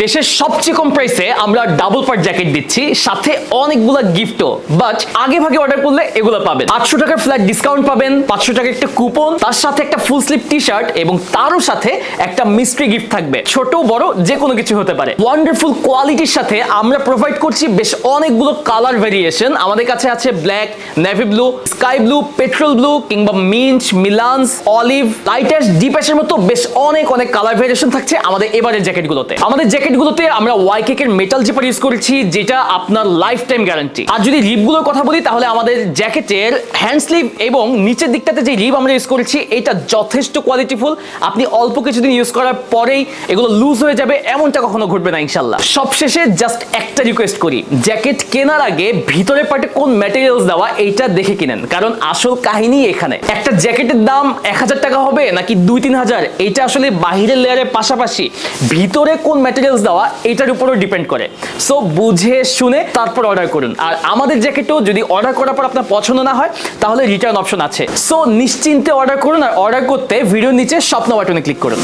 দেশের সবচেয়ে কম প্রাইসে আমরা ডাবল পার্ট জ্যাকেট দিচ্ছি, সাথে অনেকগুলো গিফটও। বাট আগে ভাগে অর্ডার করলে এগুলো পাবেন 800 টাকার ফ্ল্যাট ডিসকাউন্ট পাবেন, 500 টাকার একটা কুপন, তার সাথে একটা ফুল স্লিভ টি শার্ট এবং তারও সাথে একটা মিস্ট্রি গিফট থাকবে। ছোট বড় যে কোনো কিছু হতে পারে। ওয়ান্ডারফুল কোয়ালিটির সাথে আমরা প্রোভাইড করছি বেশ অনেকগুলো কালার ভেরিয়েশন। আমাদের কাছে আছে black, navy blue, sky blue, petrol blue কিংবা mint, মিলান্স, olive, light ash, deep অ্যাশের মতো বেশ অনেক কালার ভেরিয়েশন থাকছে আমাদের এবারের জ্যাকেটগুলোতে। আমাদের জ্যাকেটগুলোতে আমরা ওয়াইকেক এর মেটাল জিপার ইউজ করেছি, যেটা আপনার লাইফ টাইম গ্যারান্টি। আর যদি রিবগুলোর কথা বলি তাহলে আমাদের জ্যাকেটের হ্যান্ড স্লিভ এবং নিচের দিকটাতে যে রিব আমরা ইউজ করেছি এটা যথেষ্ট কোয়ালিটিফুল। আপনি অল্প কিছুদিন ইউজ করার পরেই এগুলো লুজ হয়ে যাবে, এমনটা কখনো ঘটবে না ইনশাল্লাহ। সবশেষে জাস্ট একটা রিকোয়েস্ট করি, জ্যাকেট কেনার আগে ভিতরের পার্টে কোন ম্যাটেরিয়ালস দেওয়া এইটা দেখে কিনেন, কারণ আসল কাহিনী এখানে। একটা জ্যাকেটের দাম 1000 টাকা হবে নাকি 2-3 হাজার, এটা আসলে বাহিরের লেয়ারের পাশাপাশি ভিতরে কোন ম্যাটেরিয়ালস দেওয়া এটার উপরও ডিপেন্ড করে। সো বুঝে শুনে তারপর অর্ডার করুন। আর আমাদের জ্যাকেটও যদি অর্ডার করার পর আপনার পছন্দ না হয় তাহলে রিটার্ন অপশন আছে। সো নিশ্চিন্তে অর্ডার করুন, আর অর্ডার করতে ভিডিওর নিচে স্বপ্ন বাটনে ক্লিক করুন।